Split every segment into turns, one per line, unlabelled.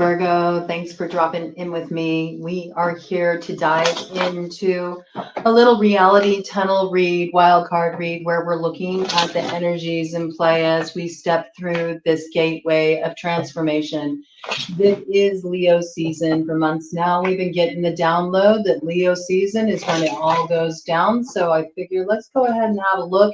Virgo. Thanks for dropping in with me. We are here to dive into a little reality tunnel read, wild card read, where we're looking at the energies in play as we step through this gateway of transformation. This is Leo season for months now. We've been getting the download that Leo season is when it all goes down. So I figure let's go ahead and have a look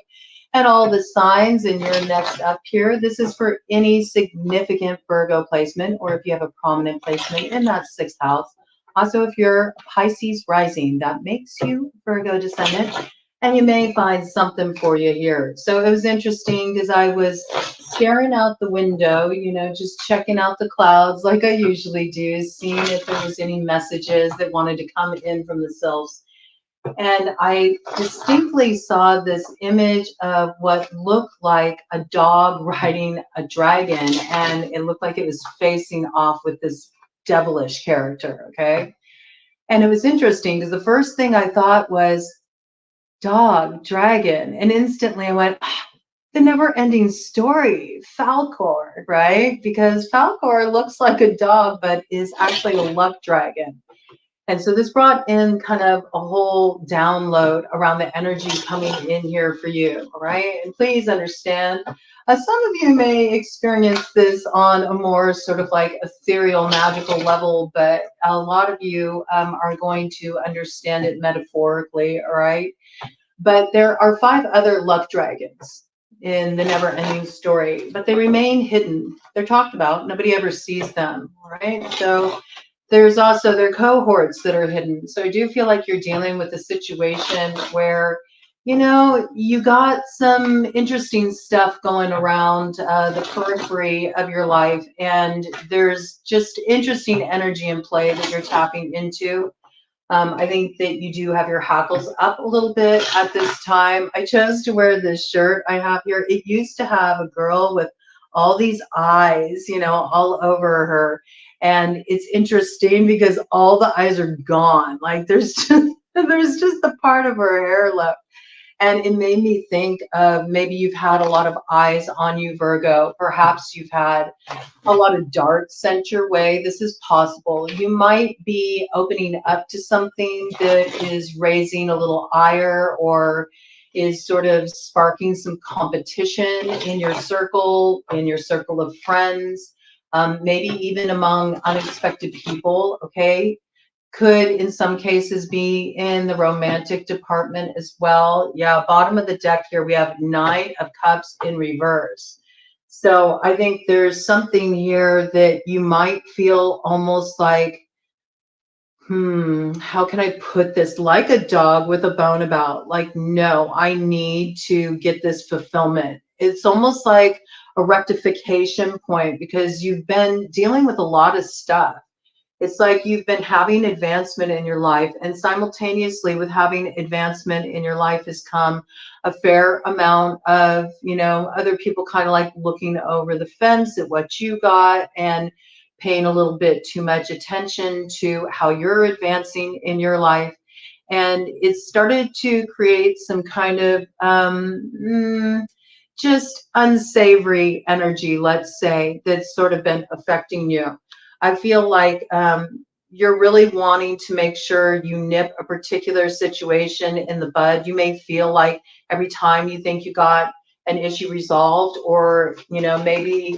at all the signs in your next up here. This is for any significant Virgo placement, or if you have a prominent placement in that 6th house. Also, if you're Pisces rising, that makes you Virgo Descendant, and you may find something for you here. So it was interesting because I was staring out the window, you know, just checking out the clouds like I usually do, seeing if there was any messages that wanted to come in from the selves. And I distinctly saw this image of what looked like a dog riding a dragon, and it looked like it was facing off with this devilish character, okay? And it was interesting because the first thing I thought was dog, dragon, and instantly I went, the never-ending story, Falcor, right? Because Falcor looks like a dog, but is actually a luck dragon. And so this brought in kind of a whole download around the energy coming in here for you, all right? And please understand, some of you may experience this on a more sort of like ethereal, magical level, but a lot of you are going to understand it metaphorically, all right? But there are 5 other luck dragons in the never-ending story, but they remain hidden. They're talked about. Nobody ever sees them, all right? So there's also their cohorts that are hidden. So I do feel like you're dealing with a situation where, you know, you got some interesting stuff going around the periphery of your life, and there's just interesting energy in play that you're tapping into. I think that you do have your hackles up a little bit at this time. I chose to wear this shirt I have here. It used to have a girl with all these eyes, you know, all over her. And it's interesting because all the eyes are gone. Like there's just the part of her hair left. And it made me think of maybe you've had a lot of eyes on you, Virgo. Perhaps you've had a lot of darts sent your way. This is possible. You might be opening up to something that is raising a little ire or is sort of sparking some competition in your circle of friends, maybe even among unexpected people, okay? Could in some cases be in the romantic department as well. Yeah, bottom of the deck here, we have 9 of Cups in reverse. So I think there's something here that you might feel almost like, how can I put this? Like a dog with a bone about, like, no, I need to get this fulfillment. It's almost like a rectification point because you've been dealing with a lot of stuff. It's like you've been having advancement in your life, and simultaneously with having advancement in your life has come a fair amount of, you know, other people kind of like looking over the fence at what you got and paying a little bit too much attention to how you're advancing in your life. And it started to create some kind of just unsavory energy, let's say, that's sort of been affecting you. I feel like you're really wanting to make sure you nip a particular situation in the bud. You may feel like every time you think you got an issue resolved, or, you know, maybe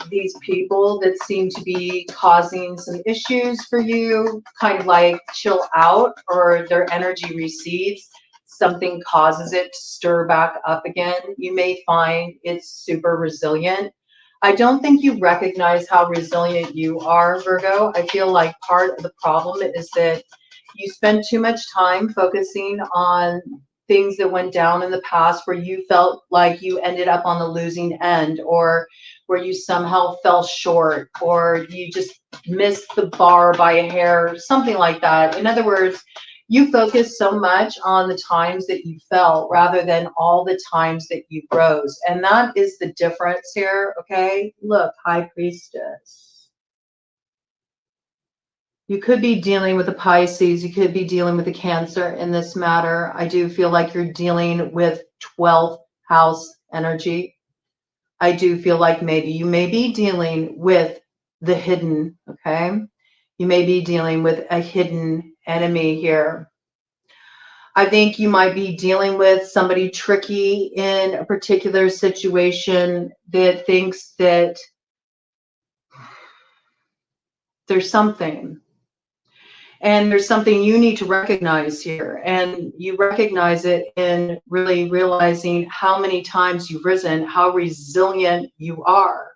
these people that seem to be causing some issues for you kind of like chill out, or their energy recedes. Something causes it to stir back up again. You may find it's super resilient. I don't think you recognize how resilient you are, Virgo. I feel like part of the problem is that you spend too much time focusing on things that went down in the past where you felt like you ended up on the losing end, or where you somehow fell short, or you just missed the bar by a hair, something like that. In other words, you focus so much on the times that you fell rather than all the times that you rose. And that is the difference here, okay? Look, High Priestess. You could be dealing with a Pisces. You could be dealing with a Cancer in this matter. I do feel like you're dealing with 12th house energy. I do feel like maybe you may be dealing with the hidden, okay? You may be dealing with a hidden enemy here. I think you might be dealing with somebody tricky in a particular situation that thinks that there's something. And there's something you need to recognize here. And you recognize it in really realizing how many times you've risen, how resilient you are.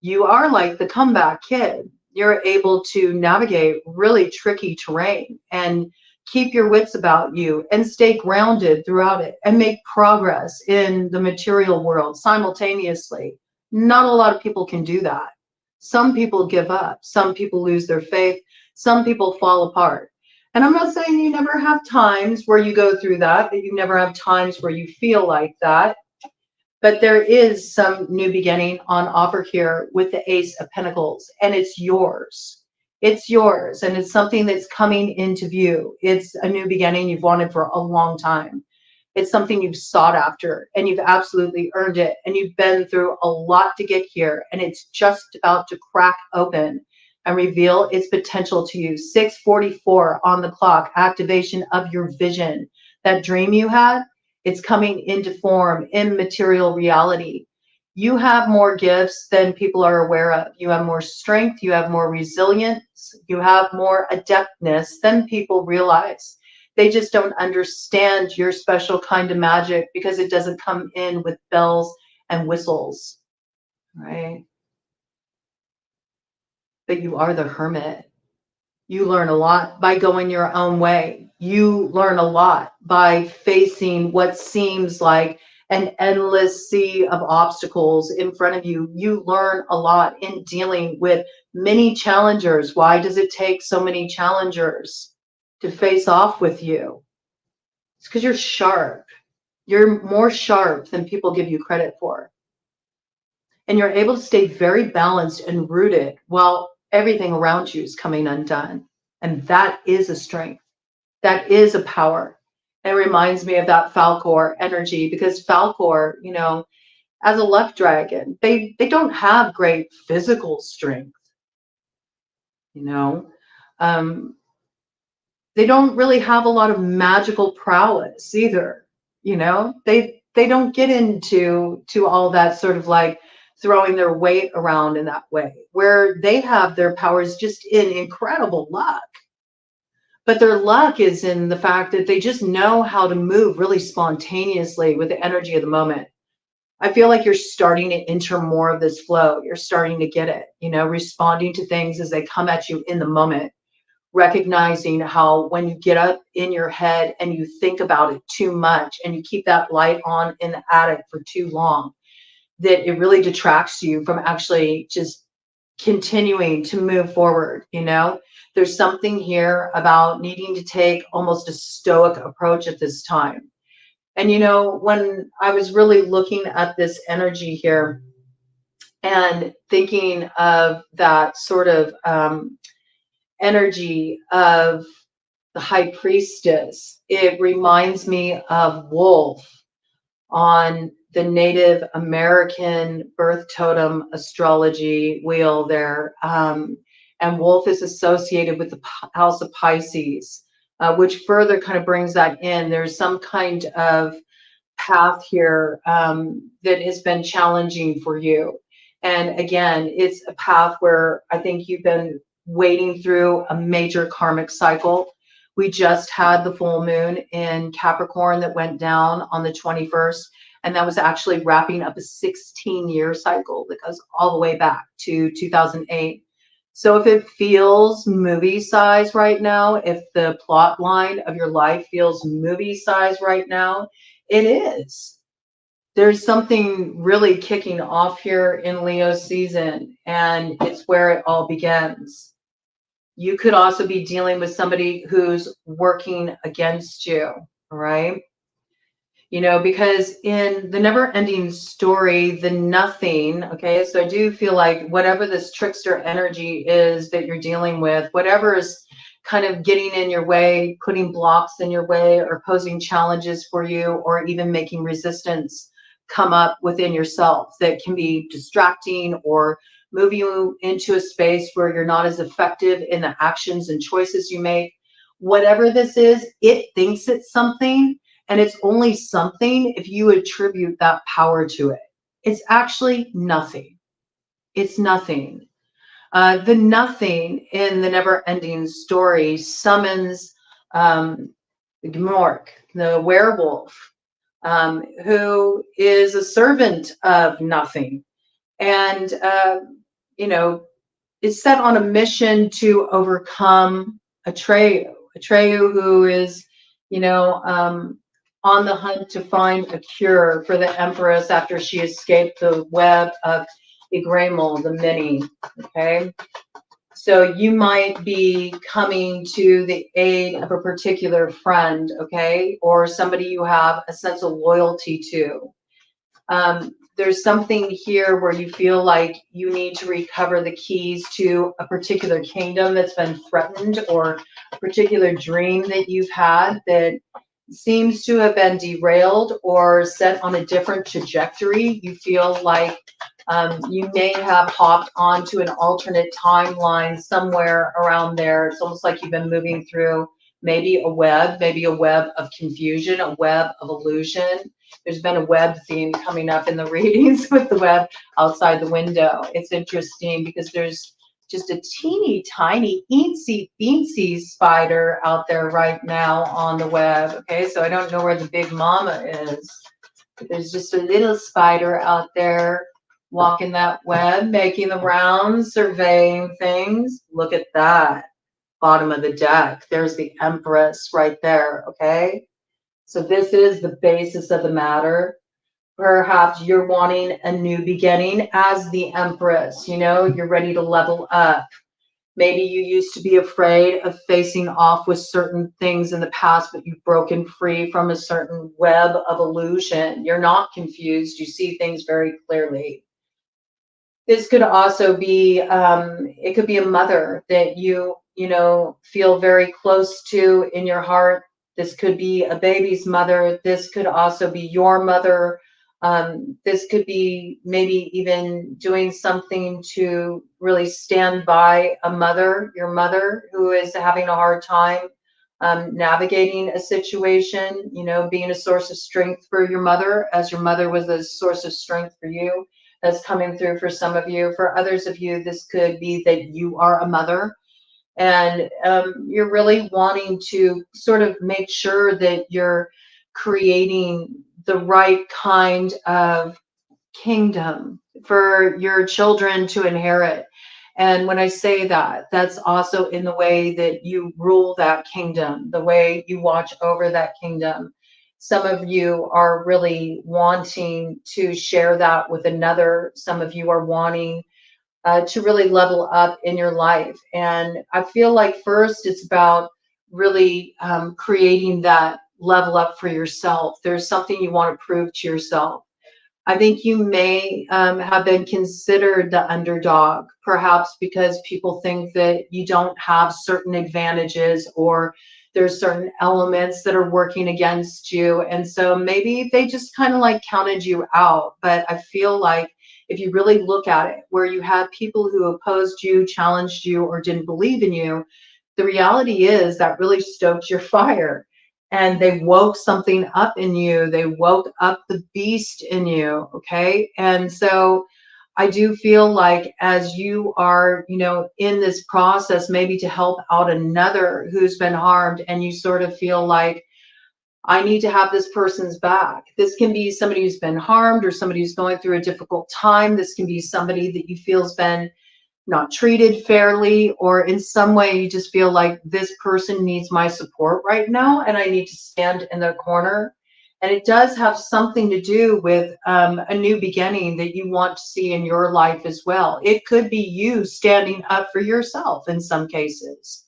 You are like the comeback kid. You're able to navigate really tricky terrain and keep your wits about you and stay grounded throughout it and make progress in the material world simultaneously. Not a lot of people can do that. Some people give up. Some people lose their faith. Some people fall apart. And I'm not saying you never have times where you go through that you never have times where you feel like that. But there is some new beginning on offer here with the Ace of Pentacles, and it's yours. It's yours, and it's something that's coming into view. It's a new beginning you've wanted for a long time. It's something you've sought after, and you've absolutely earned it, and you've been through a lot to get here, and it's just about to crack open and reveal its potential to you. 6:44 on the clock, activation of your vision. That dream you had, it's coming into form in material reality. You have more gifts than people are aware of. You have more strength. You have more resilience. You have more adeptness than people realize. They just don't understand your special kind of magic because it doesn't come in with bells and whistles, right? But you are the hermit. You learn a lot by going your own way. You learn a lot by facing what seems like an endless sea of obstacles in front of you. You learn a lot in dealing with many challengers. Why does it take so many challengers to face off with you? It's because you're sharp. You're more sharp than people give you credit for. And you're able to stay very balanced and rooted while everything around you is coming undone. And that is a strength. That is a power. It reminds me of that Falcor energy because Falcor, you know, as a luck dragon, they don't have great physical strength, you know. They don't really have a lot of magical prowess either, you know. They don't get into all that sort of like throwing their weight around in that way. Where they have their powers just in incredible luck. But their luck is in the fact that they just know how to move really spontaneously with the energy of the moment. I feel like you're starting to enter more of this flow. You're starting to get it, you know, responding to things as they come at you in the moment, recognizing how when you get up in your head and you think about it too much and you keep that light on in the attic for too long, that it really detracts you from actually just continuing to move forward, you know. There's something here about needing to take almost a stoic approach at this time. And, you know, when I was really looking at this energy here and thinking of that sort of energy of the high priestess, it reminds me of Wolf on the Native American birth totem astrology wheel there. And Wolf is associated with the house of Pisces, which further kind of brings that in. There's some kind of path here that has been challenging for you. And again, it's a path where I think you've been wading through a major karmic cycle. We just had the full moon in Capricorn that went down on the 21st. And that was actually wrapping up a 16-year cycle that goes all the way back to 2008. So if it feels movie size right now, if the plot line of your life feels movie size right now, it is. There's something really kicking off here in Leo season, and it's where it all begins. You could also be dealing with somebody who's working against you, right? You know, because in the never-ending story, the nothing, okay, so I do feel like whatever this trickster energy is that you're dealing with, whatever is kind of getting in your way, putting blocks in your way, or posing challenges for you, or even making resistance come up within yourself that can be distracting or move you into a space where you're not as effective in the actions and choices you make. Whatever this is, it thinks it's something, and it's only something if you attribute that power to it. It's actually nothing. It's nothing. The nothing in the never-ending story summons Gmork, the werewolf, who is a servant of nothing, and you know, is set on a mission to overcome Atreyu. Atreyu, who is, you know, on the hunt to find a cure for the Empress after she escaped the web of Igramel, the Many. Okay. So you might be coming to the aid of a particular friend, okay, or somebody you have a sense of loyalty to. There's something here where you feel like you need to recover the keys to a particular kingdom that's been threatened, or a particular dream that you've had that seems to have been derailed or set on a different trajectory. You feel like you may have hopped onto an alternate timeline somewhere around there. It's almost like you've been moving through maybe a web of confusion, a web of illusion. There's been a web theme coming up in the readings with the web outside the window. It's interesting because there's just a teeny tiny eensy beensy spider out there right now on the web. Okay, so I don't know where the big mama is, but there's just a little spider out there walking that web, making the rounds, surveying things. Look at that. Bottom of the deck. There's the Empress right there. Okay, so this is the basis of the matter. Perhaps you're wanting a new beginning as the Empress. You know, you're ready to level up. Maybe you used to be afraid of facing off with certain things in the past, but you've broken free from a certain web of illusion. You're not confused. You see things very clearly. This could also be, it could be a mother that you know, feel very close to in your heart. This could be a baby's mother. This could also be your mother. This could be maybe even doing something to really stand by a mother, your mother, who is having a hard time navigating a situation, you know, being a source of strength for your mother, as your mother was a source of strength for you. That's coming through for some of you. For others of you, this could be that you are a mother, and you're really wanting to sort of make sure that you're creating the right kind of kingdom for your children to inherit. And when I say that, that's also in the way that you rule that kingdom, the way you watch over that kingdom. Some of you are really wanting to share that with another. Some of you are wanting to really level up in your life. And I feel like first it's about really creating that level up for yourself. There's something you want to prove to yourself. I think you may have been considered the underdog, perhaps because people think that you don't have certain advantages, or there's certain elements that are working against you. And so maybe they just kind of like counted you out. But I feel like if you really look at it, where you have people who opposed you, challenged you, or didn't believe in you, the reality is that really stoked your fire. And they woke something up in you. They woke up the beast in you. Okay. And so I do feel like as you are, you know, in this process, maybe to help out another who's been harmed, and you sort of feel like, I need to have this person's back. This can be somebody who's been harmed, or somebody who's going through a difficult time. This can be somebody that you feel has been not treated fairly, or in some way you just feel like this person needs my support right now, and I need to stand in their corner. And it does have something to do with a new beginning that you want to see in your life as well. It could be you standing up for yourself in some cases.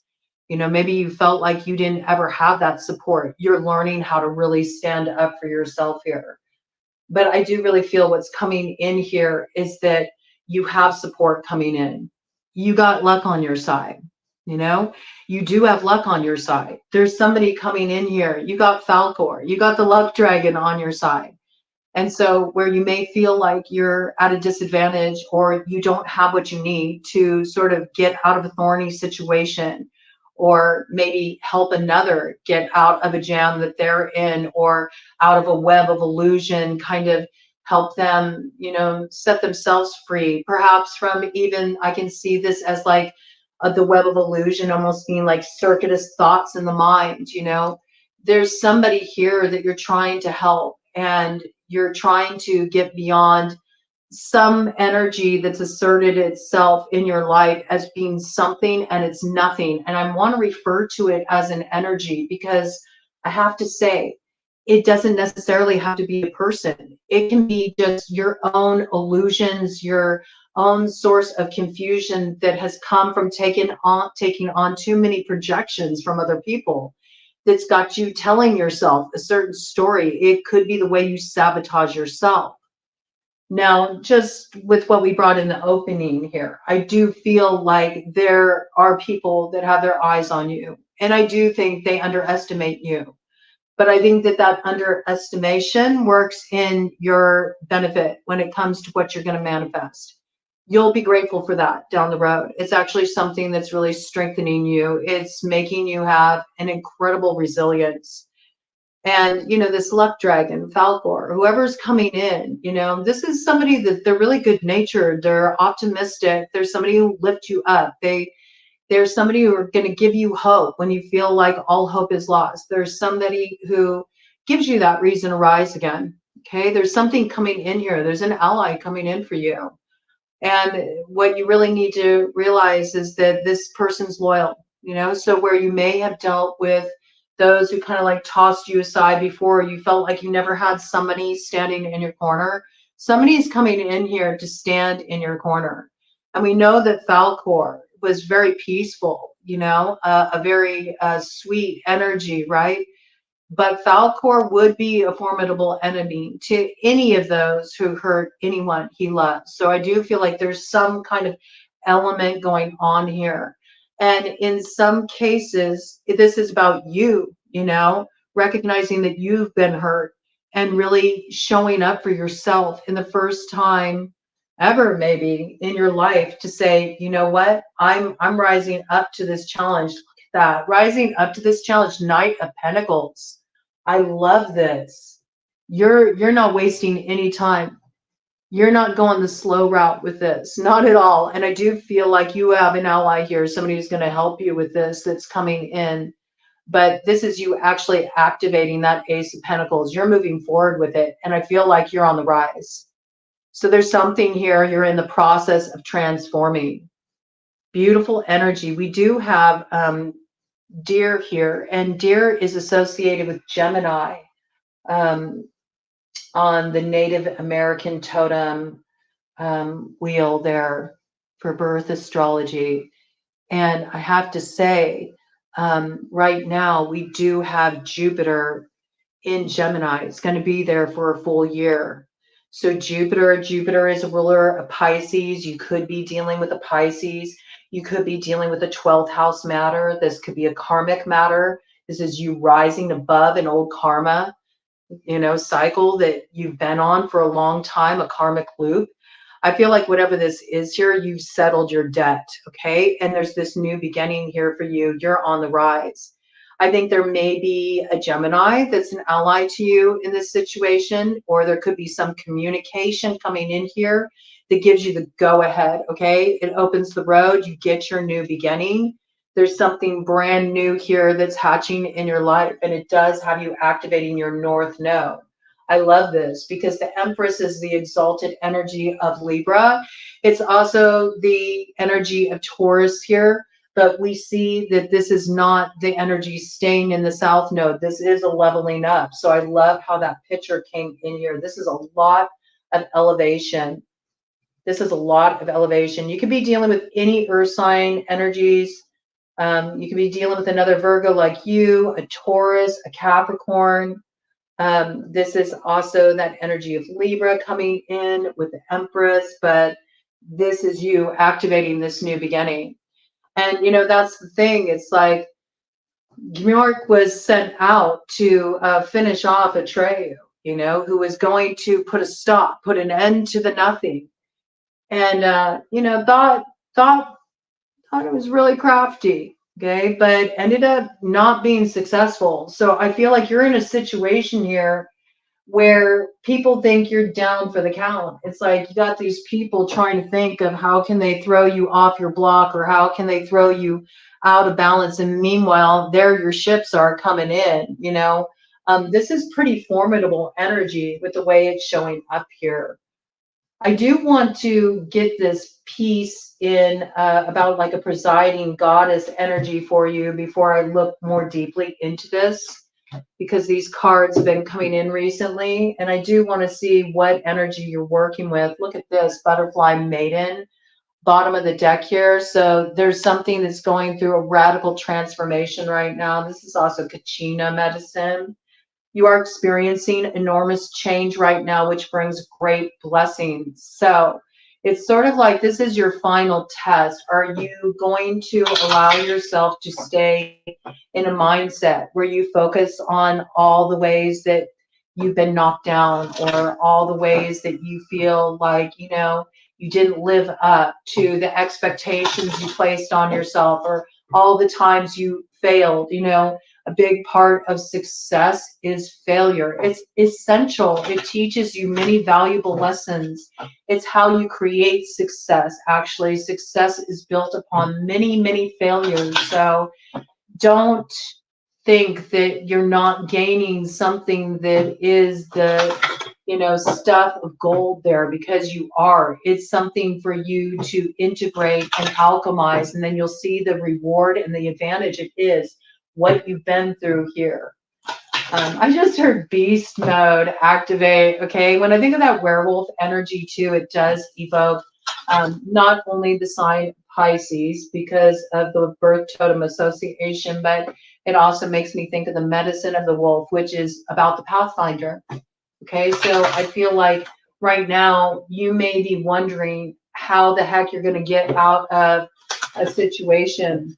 You know, maybe you felt like you didn't ever have that support. You're learning how to really stand up for yourself here. But I do really feel what's coming in here is that you have support coming in. You got luck on your side. You know, you do have luck on your side. There's somebody coming in here. You got Falcor. You got the luck dragon on your side. And so where you may feel like you're at a disadvantage or you don't have what you need to sort of get out of a thorny situation, or maybe help another get out of a jam that they're in, or out of a web of illusion, kind of help them, set themselves free, perhaps from, even I can see this as like the web of illusion almost being like circuitous thoughts in the mind. There's somebody here that you're trying to help, and you're trying to get beyond some energy that's asserted itself in your life as being something and it's nothing. And I want to refer to it as an energy because I have to say, it doesn't necessarily have to be a person. It can be just your own illusions, your own source of confusion that has come from taking on too many projections from other people. That's got you telling yourself a certain story. It could be the way you sabotage yourself. Now, just with what we brought in the opening here, I do feel like there are people that have their eyes on you, and I do think they underestimate you. But I think that underestimation works in your benefit when it comes to what you're going to manifest. You'll be grateful for that down the road. It's actually something that's really strengthening you. It's making you have an incredible resilience. And, this luck dragon, Falcor, whoever's coming in, this is somebody that they're really good natured. They're optimistic. There's somebody who lift you up. There's somebody who are going to give you hope when you feel like all hope is lost. There's somebody who gives you that reason to rise again. Okay. There's something coming in here. There's an ally coming in for you. And what you really need to realize is that this person's loyal, so where you may have dealt with those who kind of like tossed you aside before, you felt like you never had somebody standing in your corner. Somebody is coming in here to stand in your corner. And we know that Falcor was very peaceful, a very sweet energy, right? But Falcor would be a formidable enemy to any of those who hurt anyone he loves. So I do feel like there's some kind of element going on here. And in some cases, this is about you, recognizing that you've been hurt and really showing up for yourself in the first time ever, maybe in your life, to say, you know what, I'm rising up to this challenge. Look at that, rising up to this challenge. Knight of Pentacles. I love this. You're not wasting any time. You're not going the slow route with this, not at all. And I do feel like you have an ally here, somebody who's going to help you with this, that's coming in. But this is you actually activating that Ace of Pentacles. You're moving forward with it. And I feel like you're on the rise. So there's something here. You're in the process of transforming. Beautiful energy. We do have Deer here, and Deer is associated with Gemini on the Native American totem wheel there for birth astrology. And I have to say, right now we do have Jupiter in Gemini. It's going to be there for a full year. So Jupiter is a ruler of Pisces. You could be dealing with a Pisces. You could be dealing with a 12th house matter. This could be a karmic matter. This is you rising above an old karma, cycle that you've been on for a long time, a karmic loop. I feel like whatever this is here, you've settled your debt, okay? And there's this new beginning here for you. You're on the rise. I think there may be a Gemini that's an ally to you in this situation, or there could be some communication coming in here that gives you the go ahead, okay? It opens the road, you get your new beginning. There's something brand new here that's hatching in your life, and it does have you activating your North Node. I love this because the Empress is the exalted energy of Libra. It's also the energy of Taurus here, but we see that this is not the energy staying in the South Node. This is a leveling up. So I love how that picture came in here. This is a lot of elevation. This is a lot of elevation. You could be dealing with any earth sign energies. You could be dealing with another Virgo like you, a Taurus, a Capricorn. This is also that energy of Libra coming in with the Empress, but this is you activating this new beginning. And, that's the thing. It's like York was sent out to finish off Atreyu. you know, who was going to put a stop, put an end to the nothing. And, you know, thought it was really crafty, okay, but ended up not being successful. So I feel like you're in a situation here where people think you're down for the count. It's like you got these people trying to think of how can they throw you off your block or how can they throw you out of balance. And meanwhile, there your ships are coming in, you know. This is pretty formidable energy with the way it's showing up here. I do want to get this piece in about like a presiding goddess energy for you before I look more deeply into this, because these cards have been coming in recently, and I do want to see what energy you're working with. Look at this butterfly maiden, bottom of the deck here. So there's something that's going through a radical transformation right now. This is also Kachina medicine. You are experiencing enormous change right now, which brings great blessings. So it's sort of like this is your final test. Are you going to allow yourself to stay in a mindset where you focus on all the ways that you've been knocked down, or all the ways that you feel like, you know, you didn't live up to the expectations you placed on yourself, or all the times you failed? You know, a big part of success is failure. It's essential. It teaches you many valuable lessons. It's how you create success. Actually, success is built upon many, many failures. So don't think that you're not gaining something that is the, you know, stuff of gold there, because you are. It's something for you to integrate and alchemize, and then you'll see the reward and the advantage it is what you've been through here. I just heard beast mode activate. Okay, when I think of that werewolf energy too, it does evoke not only the sign Pisces because of the birth totem association, but it also makes me think of the medicine of the wolf, which is about the Pathfinder. Okay, so I feel like right now you may be wondering how the heck you're going to get out of a situation.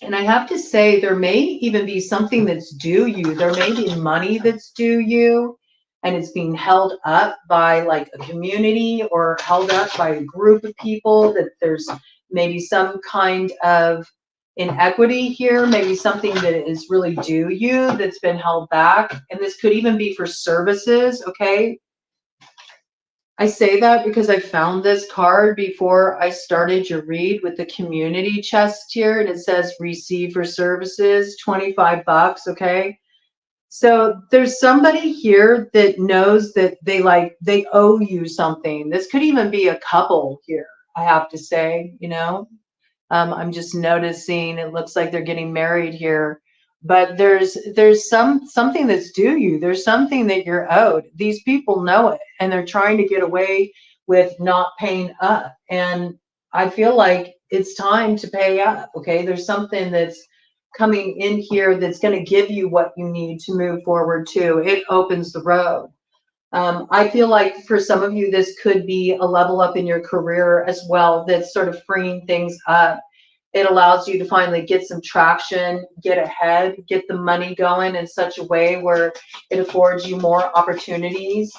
And I have to say, there may even be something that's due you. There may be money that's due you, and it's being held up by like a community or held up by a group of people, that there's maybe some kind of inequity here, maybe something that is really due you that's been held back. And this could even be for services, okay? I say that because I found this card before I started your read with the community chest here, and it says receive for services, 25 bucks, okay? So there's somebody here that knows that they owe you something. This could even be a couple here, I have to say, you know. I'm just noticing it looks like they're getting married here, but there's something that's due you. There's something that you're owed. These people know it, and they're trying to get away with not paying up. And I feel like it's time to pay up. Okay, there's something that's coming in here that's going to give you what you need to move forward too. It opens the road. I feel like for some of you, this could be a level up in your career as well, that's sort of freeing things up. It allows you to finally get some traction, get ahead, get the money going in such a way where it affords you more opportunities,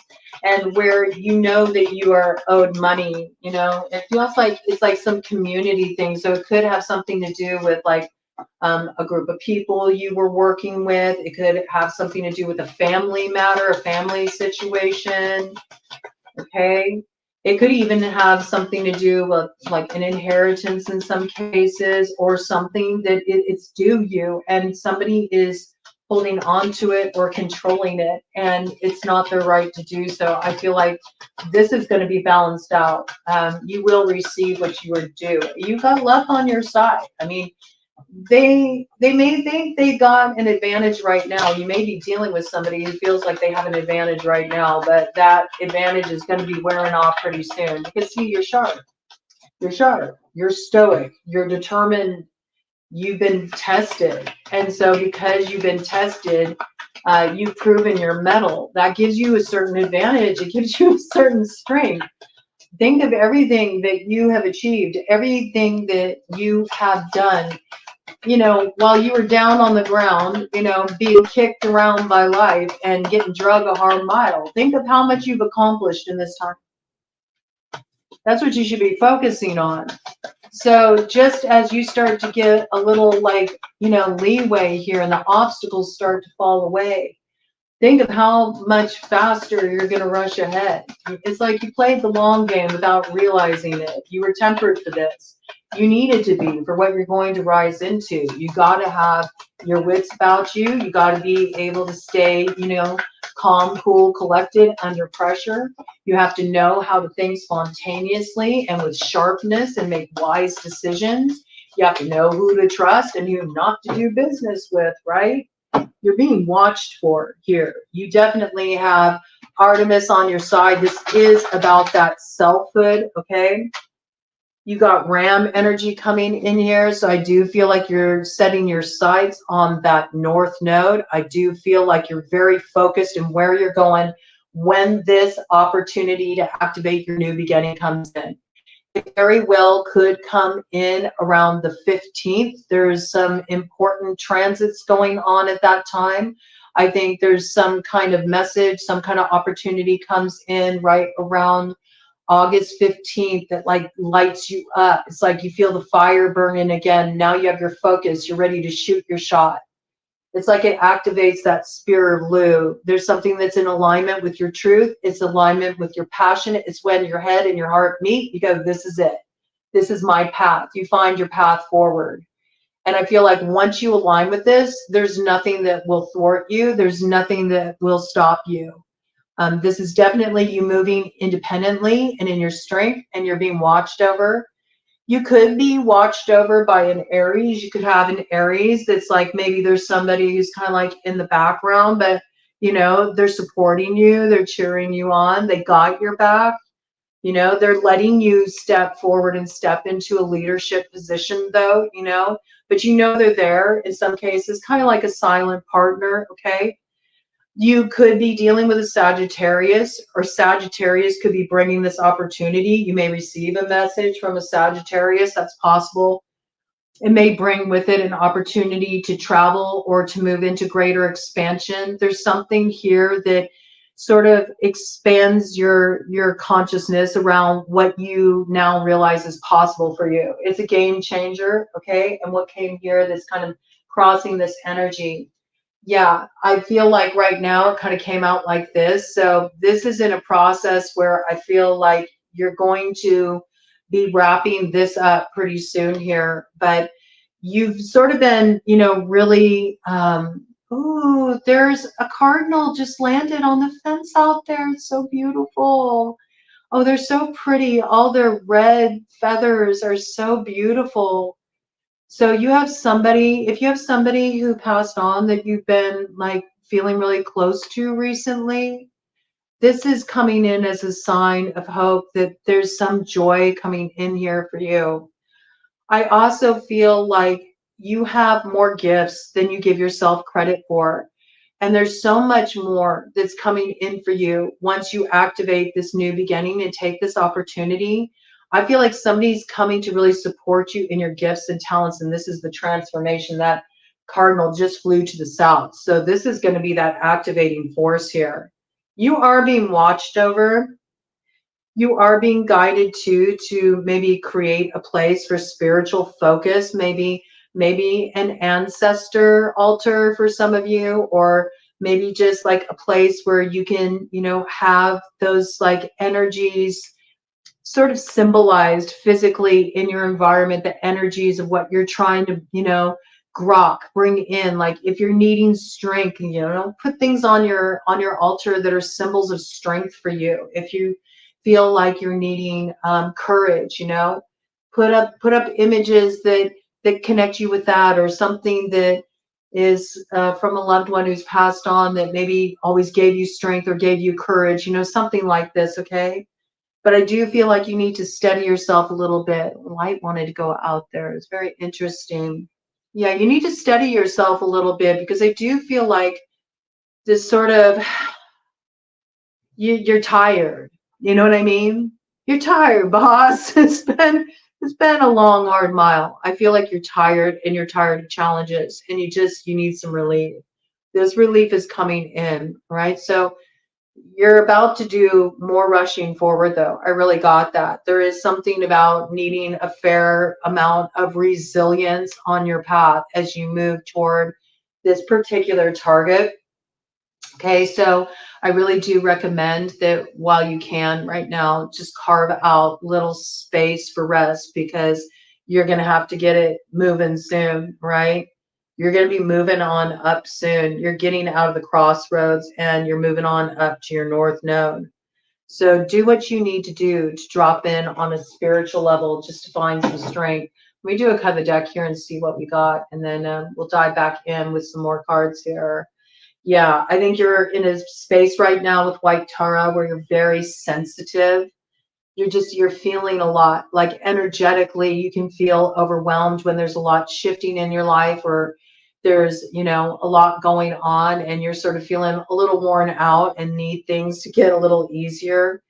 and where you know that you are owed money. You know, it feels like it's like some community thing. So it could have something to do with like a group of people you were working with. It could have something to do with a family matter, a family situation. Okay. It could even have something to do with like an inheritance in some cases, or something that it's due you and somebody is holding on to it or controlling it, and it's not their right to do so. I feel like this is going to be balanced out. You will receive what you are due. You got luck on your side. I mean, they may think they got an advantage right now. You may be dealing with somebody who feels like they have an advantage right now, but that advantage is going to be wearing off pretty soon. Because see, you're sharp. You're sharp. You're stoic. You're determined. You've been tested. And so because you've been tested, you've proven your mettle. That gives you a certain advantage. It gives you a certain strength. Think of everything that you have achieved, everything that you have done you know, while you were down on the ground, you know, being kicked around by life and getting drug a hard mile. Think of how much you've accomplished in this time. That's what you should be focusing on. So just as you start to get a little like, you know, leeway here and the obstacles start to fall away, think of how much faster you're going to rush ahead. It's like you played the long game without realizing it. You were tempered for this. You needed to be for what you're going to rise into. You got to have your wits about you. You got to be able to stay, you know, calm, cool, collected under pressure. You have to know how to think spontaneously and with sharpness and make wise decisions. You have to know who to trust and who not to do business with, right? You're being watched for here. You definitely have Artemis on your side. This is about that selfhood, okay? You got Ram energy coming in here, so I do feel like you're setting your sights on that north node. I do feel like you're very focused in where you're going when this opportunity to activate your new beginning comes in. It very well could come in around the 15th. There's some important transits going on at that time. I think there's some kind of message, some kind of opportunity comes in right around August 15th that like lights you up. It's like you feel the fire burning again. Now you have your focus. You're ready to shoot your shot. It's like it activates that spirit of Lu. There's something that's in alignment with your truth. It's alignment with your passion. It's when your head and your heart meet. You go, this is it. This is my path. You find your path forward. And I feel like once you align with this, there's nothing that will thwart you. There's nothing that will stop you. This is definitely you moving independently and in your strength, and you're being watched over. You could be watched over by an Aries. You could have an Aries that's like maybe there's somebody who's kind of like in the background, but you know, they're supporting you, they're cheering you on, they got your back. You know, they're letting you step forward and step into a leadership position though, you know, but you know they're there in some cases, kind of like a silent partner, okay? You could be dealing with a Sagittarius, or Sagittarius could be bringing this opportunity. You may receive a message from a Sagittarius. That's possible. It may bring with it an opportunity to travel or to move into greater expansion. There's something here that sort of expands your consciousness around what you now realize is possible for you. It's a game changer, okay? And what came here that's kind of crossing this energy. Yeah, I feel like right now it kind of came out like this. So this is in a process where I feel like you're going to be wrapping this up pretty soon here. But you've sort of been, you know, really, ooh, there's a cardinal just landed on the fence out there. It's so beautiful. Oh, they're so pretty. All their red feathers are so beautiful. So you have somebody, if you have somebody who passed on that you've been like feeling really close to recently, this is coming in as a sign of hope that there's some joy coming in here for you. I also feel like you have more gifts than you give yourself credit for. And there's so much more that's coming in for you once you activate this new beginning and take this opportunity. I feel like somebody's coming to really support you in your gifts and talents. And this is the transformation. That cardinal just flew to the south. So this is going to be that activating force here. You are being watched over. You are being guided to maybe create a place for spiritual focus, maybe an ancestor altar for some of you, or maybe just like a place where you can, you know, have those like energies sort of symbolized physically in your environment, the energies of what you're trying to, you know, bring in. Like if you're needing strength, you know, put things on your altar that are symbols of strength for you. If you feel like you're needing courage, you know, put up images that connect you with that, or something that is from a loved one who's passed on that maybe always gave you strength or gave you courage, you know, something like this, okay? But I do feel like you need to steady yourself a little bit. Light wanted to go out there. It's very interesting. Yeah, you need to steady yourself a little bit, because I do feel like this sort of, you're tired. You know what I mean? You're tired, boss. It's been a long, hard mile. I feel like you're tired and you're tired of challenges and you need some relief. This relief is coming in, right? So you're about to do more rushing forward, though. I really got that. There is something about needing a fair amount of resilience on your path as you move toward this particular target. Okay, so I really do recommend that while you can right now, just carve out little space for rest because you're going to have to get it moving soon, right? You're going to be moving on up soon. You're getting out of the crossroads and you're moving on up to your north node. So do what you need to do to drop in on a spiritual level just to find some strength. Let me do a cut of the deck here and see what we got, and then we'll dive back in with some more cards here. Yeah, I think you're in a space right now with White Tara where you're very sensitive. You're feeling a lot, like energetically, you can feel overwhelmed when there's a lot shifting in your life or there's, a lot going on and you're sort of feeling a little worn out and need things to get a little easier.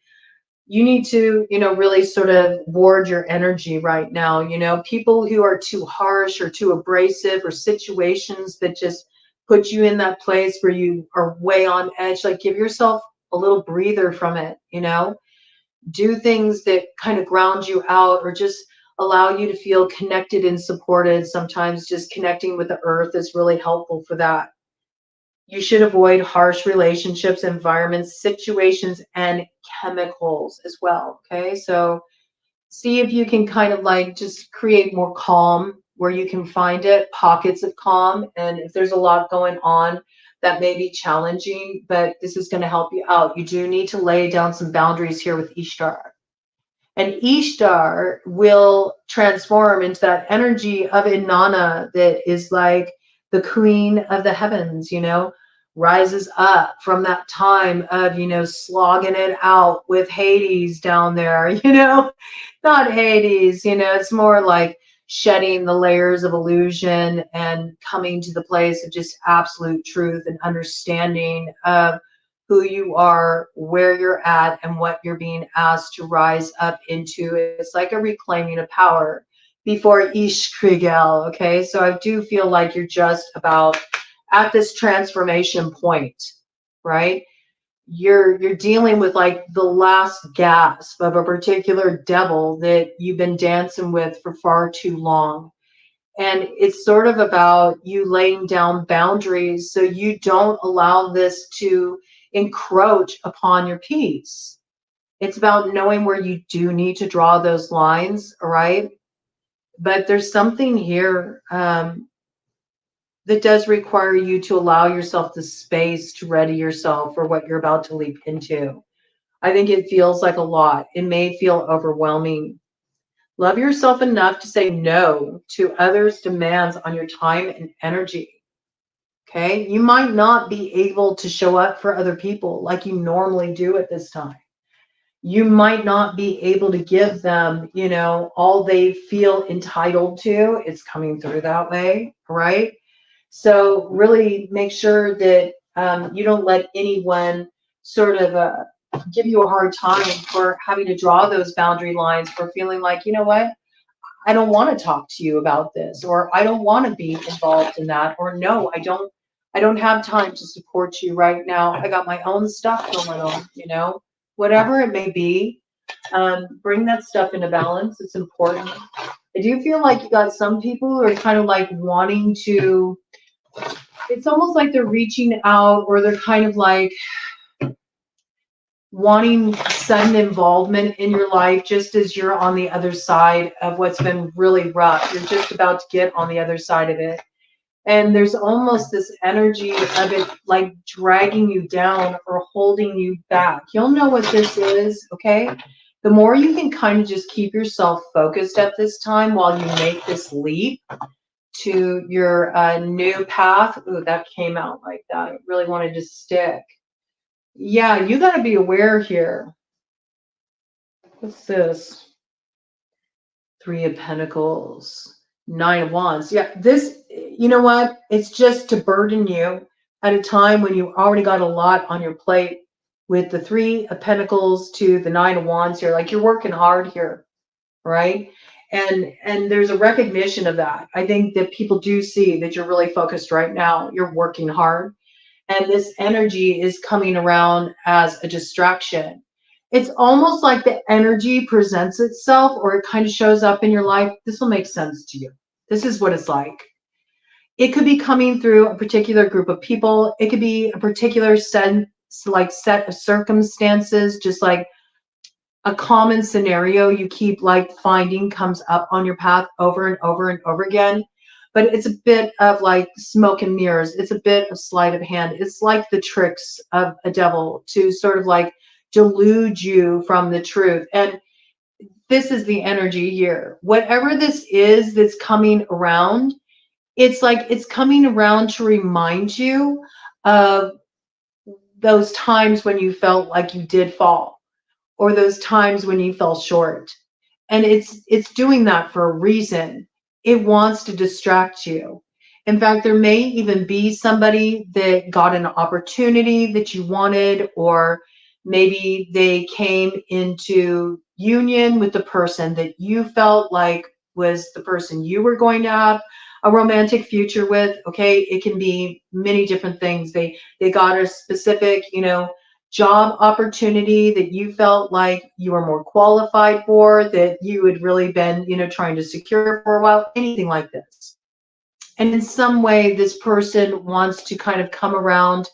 You need to, really sort of ward your energy right now. People who are too harsh or too abrasive or situations that just put you in that place where you are way on edge, like give yourself a little breather from it, do things that kind of ground you out or just allow you to feel connected and supported. Sometimes just connecting with the earth is really helpful for that. You should avoid harsh relationships, environments, situations, and chemicals as well. Okay, so see if you can kind of like just create more calm where you can find it, pockets of calm. And if there's a lot going on, that may be challenging, but this is going to help you out. You do need to lay down some boundaries here with Ishtar. And Ishtar will transform into that energy of Inanna that is like the queen of the heavens, rises up from that time of, slogging it out with Hades down there, not Hades, it's more like shedding the layers of illusion and coming to the place of just absolute truth and understanding of who you are, where you're at, and what you're being asked to rise up into. It's like a reclaiming of power before Ish Kriegel, okay? So I do feel like you're just about at this transformation point, right? You're dealing with like the last gasp of a particular devil that you've been dancing with for far too long. And it's sort of about you laying down boundaries so you don't allow this to encroach upon your peace. It's about knowing where you do need to draw those lines, all right? But there's something here that does require you to allow yourself the space to ready yourself for what you're about to leap into. I think it feels like a lot. It may feel overwhelming. Love yourself enough to say no to others' demands on your time and energy. Okay? You might not be able to show up for other people like you normally do at this time. You might not be able to give them, all they feel entitled to. It's coming through that way, right? So really make sure that you don't let anyone sort of give you a hard time for having to draw those boundary lines, for feeling like, you know what, I don't want to talk to you about this, or I don't want to be involved in that, or no, I don't have time to support you right now. I got my own stuff going on, whatever it may be. Bring that stuff into balance. It's important. I do feel like you got some people who are kind of like wanting to, it's almost like they're reaching out, or they're kind of like wanting sudden involvement in your life just as you're on the other side of what's been really rough. You're just about to get on the other side of it. And there's almost this energy of it like dragging you down or holding you back. You'll know what this is, okay? The more you can kind of just keep yourself focused at this time while you make this leap to your new path. Ooh, that came out like that. I really wanted to stick. Yeah, you got to be aware here. What's this? Three of Pentacles, Nine of Wands. Yeah, this, you know what? It's just to burden you at a time when you already got a lot on your plate, with the Three of Pentacles to the Nine of Wands here. Like, you're working hard here, right? And there's a recognition of that. I think that people do see that you're really focused right now. You're working hard, and this energy is coming around as a distraction. It's almost like the energy presents itself, or it kind of shows up in your life. This will make sense to you. This is what it's like. It could be coming through a particular group of people. It could be a particular set of circumstances, just like a common scenario you keep like finding comes up on your path over and over and over again. But it's a bit of like smoke and mirrors. It's a bit of sleight of hand. It's like the tricks of a devil to sort of like delude you from the truth. And this is the energy here. Whatever this is that's coming around, it's like it's coming around to remind you of those times when you felt like you did fall, or those times when you fell short. And it's doing that for a reason. It wants to distract you. In fact, there may even be somebody that got an opportunity that you wanted, or maybe they came into union with the person that you felt like was the person you were going to have a romantic future with. Okay, it can be many different things. They got a specific, job opportunity that you felt like you were more qualified for, that you had really been, trying to secure for a while, anything like this. And in some way, this person wants to kind of come around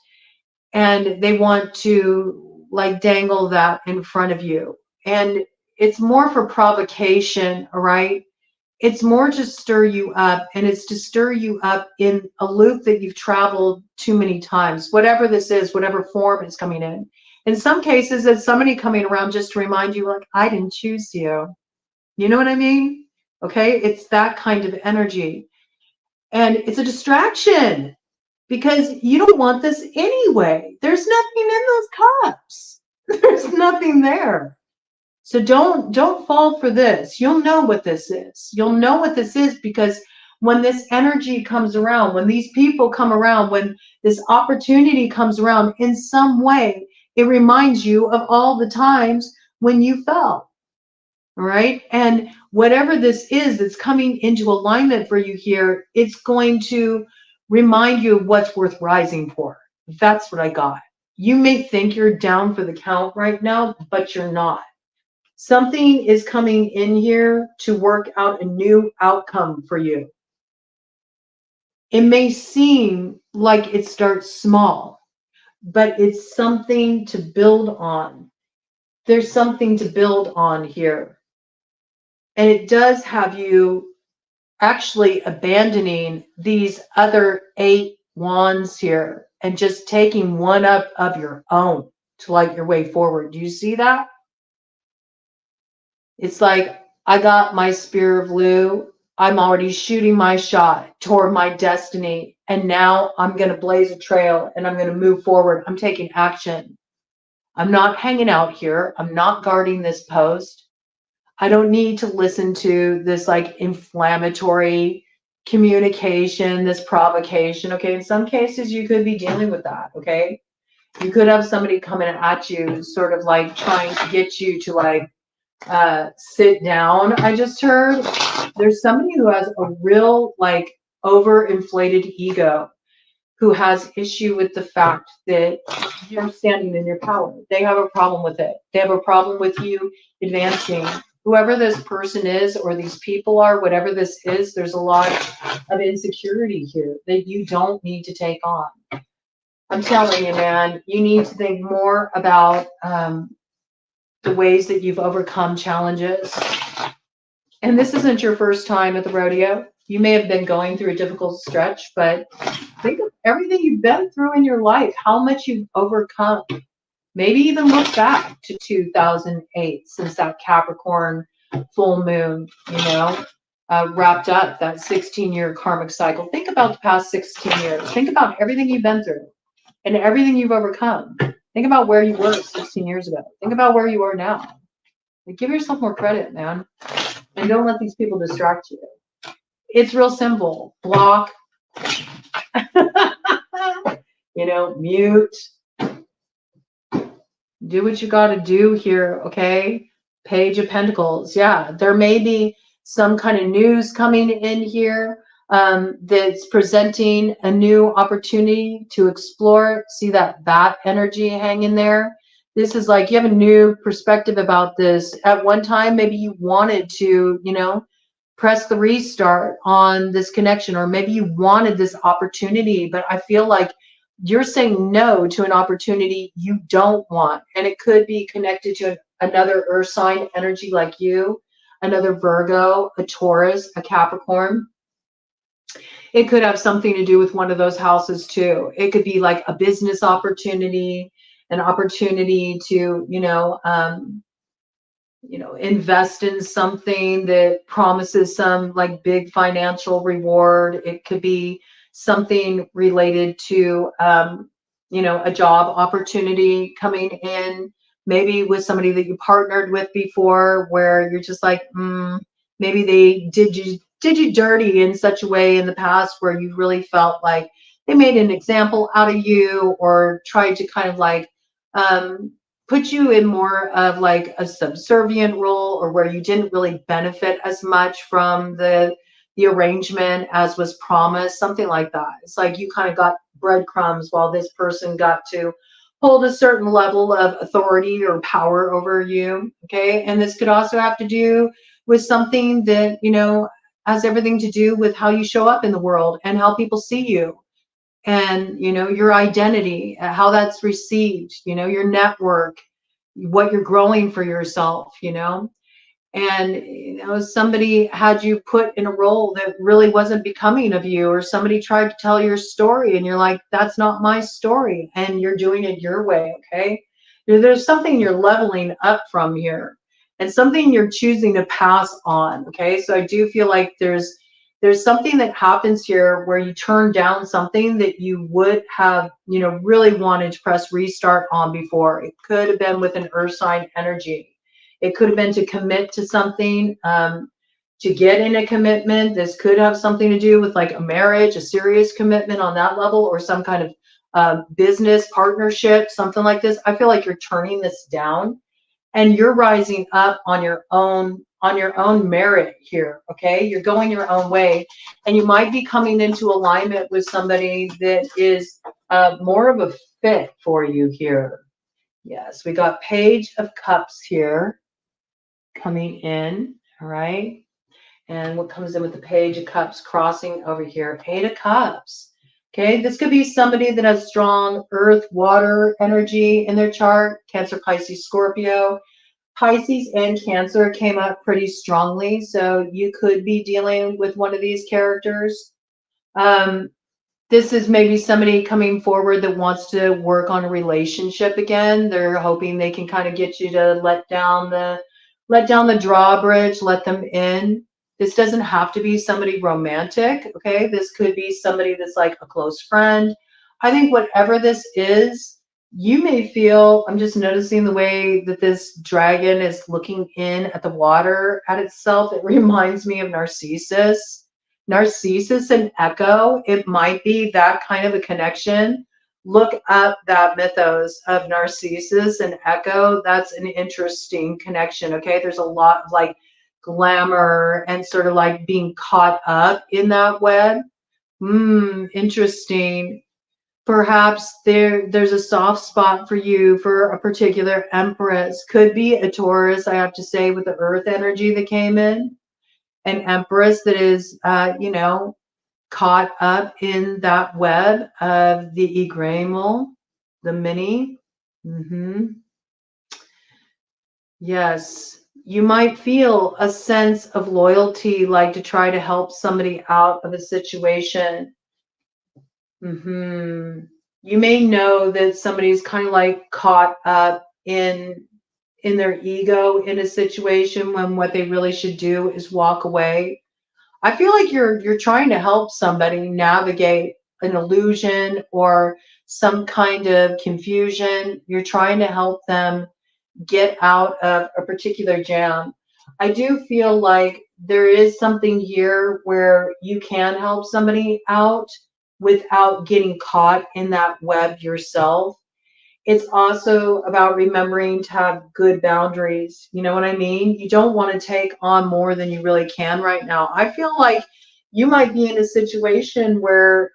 and they want to like dangle that in front of you. And it's more for provocation, all right? It's more to stir you up, and it's to stir you up in a loop that you've traveled too many times, whatever this is, whatever form is coming in. In some cases, it's somebody coming around just to remind you, like, I didn't choose you. You know what I mean? Okay, it's that kind of energy. And it's a distraction because you don't want this anyway. There's nothing in those cups. There's nothing there. So don't fall for this. You'll know what this is. You'll know what this is because when this energy comes around, when these people come around, when this opportunity comes around, in some way, it reminds you of all the times when you fell. All right. And whatever this is that's coming into alignment for you here, it's going to remind you of what's worth rising for. That's what I got. You may think you're down for the count right now, but you're not. Something is coming in here to work out a new outcome for you. It may seem like it starts small, but it's something to build on. There's something to build on here. And it does have you actually abandoning these other 8 wands here and just taking one up of your own to light your way forward. Do you see that? It's like, I got my spear of blue. I'm already shooting my shot toward my destiny. And now I'm going to blaze a trail and I'm going to move forward. I'm taking action. I'm not hanging out here. I'm not guarding this post. I don't need to listen to this like inflammatory communication, this provocation. Okay. In some cases, you could be dealing with that. Okay. You could have somebody coming at you, sort of like trying to get you to like, sit down. I just heard there's somebody who has a real like overinflated ego, who has issue with the fact that you're standing in your power. They have a problem with it. They have a problem with you advancing. Whoever this person is, or these people are, whatever this is, there's a lot of insecurity here that you don't need to take on. I'm telling you, man, you need to think more about the ways that you've overcome challenges. And this isn't your first time at the rodeo. You may have been going through a difficult stretch, but think of everything you've been through in your life, how much you've overcome. Maybe even look back to 2008, since that Capricorn full moon, wrapped up that 16-year karmic cycle. Think about the past 16 years. Think about everything you've been through and everything you've overcome. Think about where you were 16 years ago. Think about where you are now. Give yourself more credit, man. And don't let these people distract you. It's real simple. Block. Mute. Do what you got to do here, okay? Page of Pentacles. Yeah, there may be some kind of news coming in here that's presenting a new opportunity to explore. See that bat energy hanging there? This is like you have a new perspective about this. At one time, maybe you wanted to, you know, press the restart on this connection, or maybe you wanted this opportunity, but I feel like you're saying no to an opportunity you don't want. And it could be connected to another earth sign energy like you, another Virgo, a Taurus, a Capricorn. It could have something to do with one of those houses too. It could be like a business opportunity, an opportunity to, invest in something that promises some like big financial reward. It could be something related to, a job opportunity coming in, maybe with somebody that you partnered with before, where you're just like, maybe they did you dirty in such a way in the past where you really felt like they made an example out of you, or tried to kind of like, put you in more of like a subservient role, or where you didn't really benefit as much from the arrangement as was promised, something like that. It's like you kind of got breadcrumbs while this person got to hold a certain level of authority or power over you. Okay. And this could also have to do with something that, has everything to do with how you show up in the world and how people see you, and your identity, how that's received, your network, what you're growing for yourself, and somebody had you put in a role that really wasn't becoming of you, or somebody tried to tell your story and you're like, that's not my story, and you're doing it your way. Okay, there's something you're leveling up from here, and something you're choosing to pass on. Okay, so I do feel like there's something that happens here where you turn down something that you would have, really wanted to press restart on before. It could have been with an earth sign energy. It could have been to commit to something, to get in a commitment. This could have something to do with like a marriage, a serious commitment on that level, or some kind of business partnership, something like this. I feel like you're turning this down, and you're rising up on your own merit here. Okay, you're going your own way, and you might be coming into alignment with somebody that is more of a fit for you here. Yes, we got Page of Cups here coming in. All right, and what comes in with the Page of Cups crossing over here? Eight of Cups. Okay, this could be somebody that has strong earth, water energy in their chart. Cancer, Pisces, Scorpio. Pisces and Cancer came up pretty strongly, so you could be dealing with one of these characters. This is maybe somebody coming forward that wants to work on a relationship again. They're hoping they can kind of get you to let down the drawbridge, let them in. This doesn't have to be somebody romantic, okay? This could be somebody that's like a close friend. I think whatever this is, you may feel, I'm just noticing the way that this dragon is looking in at the water at itself. It reminds me of Narcissus. Narcissus and Echo, it might be that kind of a connection. Look up that mythos of Narcissus and Echo. That's an interesting connection, okay? There's a lot of like glamour and sort of like being caught up in that web. Interesting. Perhaps there's a soft spot for you for a particular empress. Could be a Taurus, I have to say, with the earth energy that came in. An empress that is, caught up in that web of the egremal, the mini. Yes, you might feel a sense of loyalty, like to try to help somebody out of a situation. You may know that somebody's kind of like caught up in their ego in a situation when what they really should do is walk away. I feel like you're trying to help somebody navigate an illusion or some kind of confusion. You're trying to help them get out of a particular jam. I do feel like there is something here where you can help somebody out without getting caught in that web yourself. It's also about remembering to have good boundaries. You know what I mean? You don't want to take on more than you really can right now. I feel like you might be in a situation where,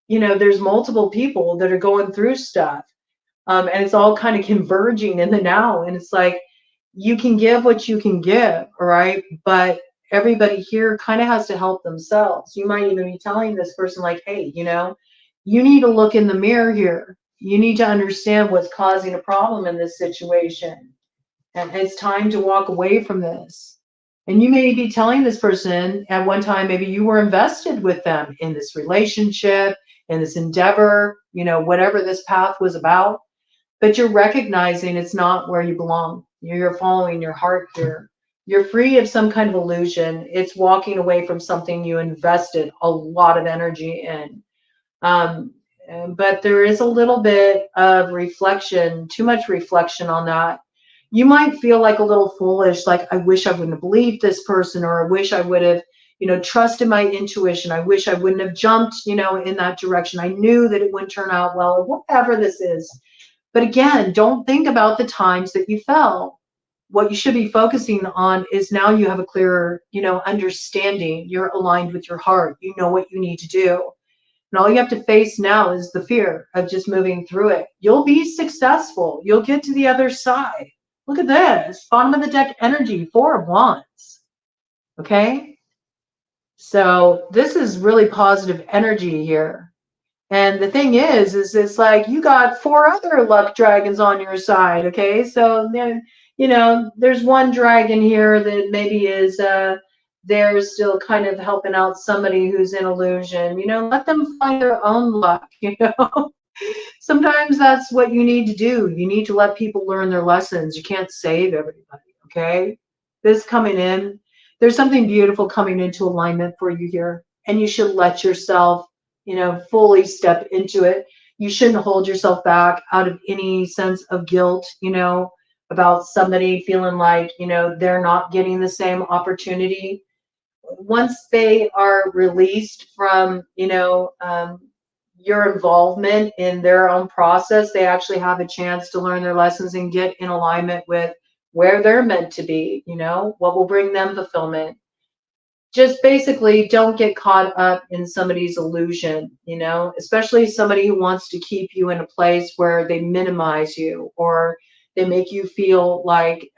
there's multiple people that are going through stuff. And it's all kind of converging in the now. And it's like, you can give what you can give, all right? But everybody here kind of has to help themselves. You might even be telling this person, like, hey, you need to look in the mirror here. You need to understand what's causing a problem in this situation. And it's time to walk away from this. And you may be telling this person at one time, maybe you were invested with them in this relationship, in this endeavor, whatever this path was about, but you're recognizing it's not where you belong. You're following your heart here. You're free of some kind of illusion. It's walking away from something you invested a lot of energy in. Um, but there is a little bit of reflection, too much reflection on that. You might feel like a little foolish, like, I wish I wouldn't have believed this person, or I wish I would have, trusted my intuition. I wish I wouldn't have jumped, in that direction. I knew that it wouldn't turn out well, or whatever this is. But again, don't think about the times that you fell. What you should be focusing on is now you have a clearer, understanding. You're aligned with your heart. You know what you need to do. And all you have to face now is the fear of just moving through it. You'll be successful. You'll get to the other side. Look at this. Bottom of the deck energy, 4 of Wands. Okay? So this is really positive energy here. And the thing is it's like you got 4 other luck dragons on your side, okay? So then, there's one dragon here that maybe is they're still kind of helping out somebody who's in illusion. Let them find their own luck, Sometimes that's what you need to do. You need to let people learn their lessons. You can't save everybody, okay? This coming in, there's something beautiful coming into alignment for you here. And you should let yourself fully step into it. You shouldn't hold yourself back out of any sense of guilt, about somebody feeling like, they're not getting the same opportunity. Once they are released from, your involvement in their own process, they actually have a chance to learn their lessons and get in alignment with where they're meant to be, what will bring them fulfillment. Just basically don't get caught up in somebody's illusion, especially somebody who wants to keep you in a place where they minimize you, or they make you feel like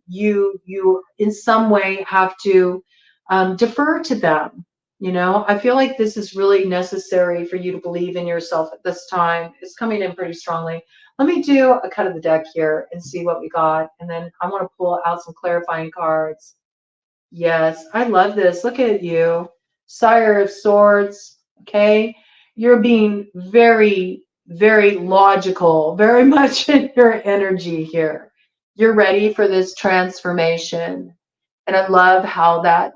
you in some way have to defer to them. I feel like this is really necessary for you to believe in yourself at this time. It's coming in pretty strongly. Let me do a cut of the deck here and see what we got. And then I want to pull out some clarifying cards. Yes, I love this. Look at you. Sire of Swords. Okay. You're being very, very logical, very much in your energy here. You're ready for this transformation. And I love how that,